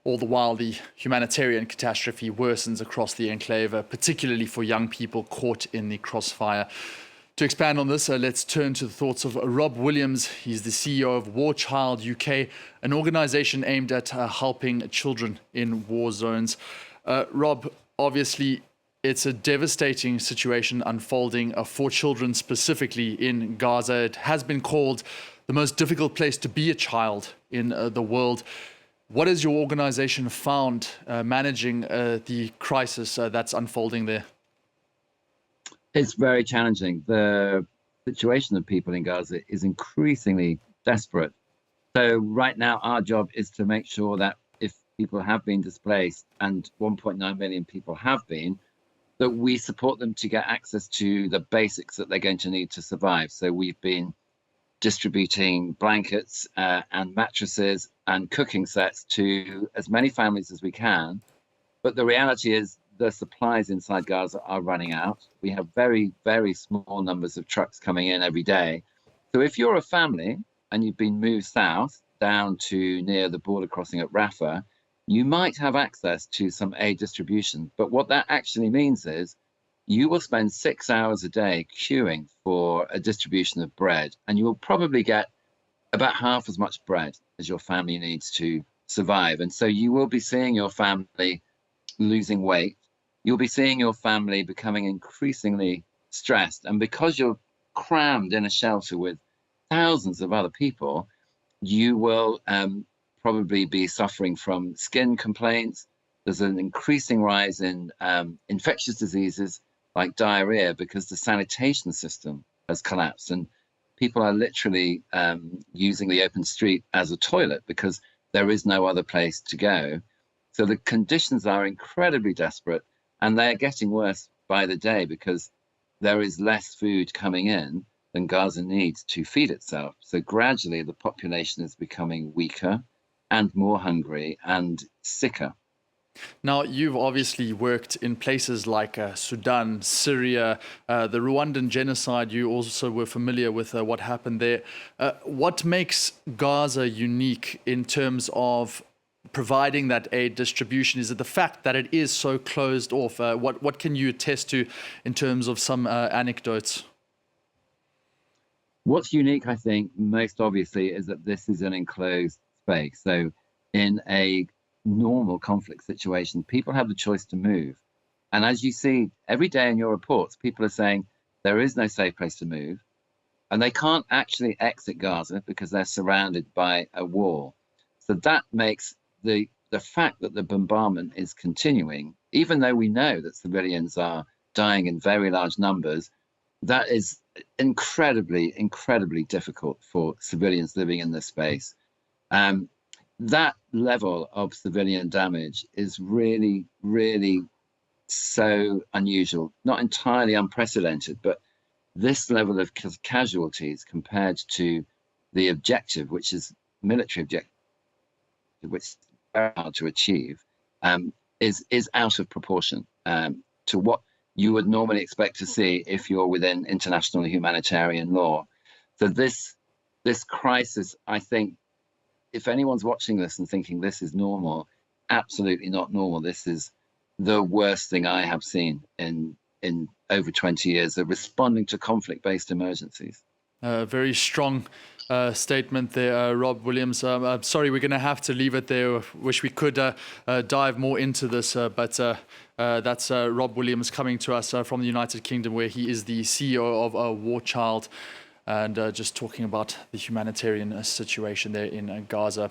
All the while, the humanitarian catastrophe worsens across the enclave, particularly for young people caught in the crossfire. To expand on this, let's turn to the thoughts of Rob Williams. He's the CEO of War Child UK, an organisation aimed at helping children in war zones. Rob, obviously, it's a devastating situation unfolding for children specifically in Gaza. It has been called the most difficult place to be a child in the world. What has your organization found managing the crisis that's unfolding there? It's very challenging. The situation of people in Gaza is increasingly desperate. So right now, our job is to make sure that if people have been displaced, and 1.9 million people have been, that we support them to get access to the basics that they're going to need to survive. So we've been distributing blankets and mattresses and cooking sets to as many families as we can. But the reality is the supplies inside Gaza are running out. We have very, very small numbers of trucks coming in every day. So if you're a family and you've been moved south down to near the border crossing at Rafah, you might have access to some aid distribution. But what that actually means is you will spend 6 hours a day queuing for a distribution of bread, and you will probably get about half as much bread as your family needs to survive. And so you will be seeing your family losing weight. You'll be seeing your family becoming increasingly stressed. And because you're crammed in a shelter with thousands of other people, you will probably be suffering from skin complaints. There's an increasing rise in infectious diseases like diarrhea because the sanitation system has collapsed, and people are literally using the open street as a toilet because there is no other place to go. So the conditions are incredibly desperate, and they're getting worse by the day because there is less food coming in than Gaza needs to feed itself. So gradually the population is becoming weaker and more hungry and sicker. Now, you've obviously worked in places like Sudan, Syria, the Rwandan genocide. You also were familiar with what happened there. What makes Gaza unique in terms of providing that aid distribution? Is it the fact that it is so closed off? What can you attest to in terms of some anecdotes? What's unique, I think, most obviously, is that this is an enclosed space. So in a normal conflict situation, people have the choice to move. And as you see every day in your reports, people are saying there is no safe place to move, and they can't actually exit Gaza because they're surrounded by a wall. So that makes the fact that the bombardment is continuing, even though we know that civilians are dying in very large numbers, that is incredibly, incredibly difficult for civilians living in this space. That level of civilian damage is really, really so unusual, not entirely unprecedented, but this level of casualties compared to the objective, which is military objective, which is very hard to achieve, is out of proportion to what you would normally expect to see if you're within international humanitarian law. So this crisis, I think, if anyone's watching this and thinking this is normal, absolutely not normal. This is the worst thing I have seen in over 20 years of responding to conflict-based emergencies. Very strong statement there, Rob Williams. I'm sorry, we're going to have to leave it there. Wish we could dive more into this, but that's Rob Williams coming to us from the United Kingdom, where he is the CEO of War Child, and just talking about the humanitarian situation there in Gaza.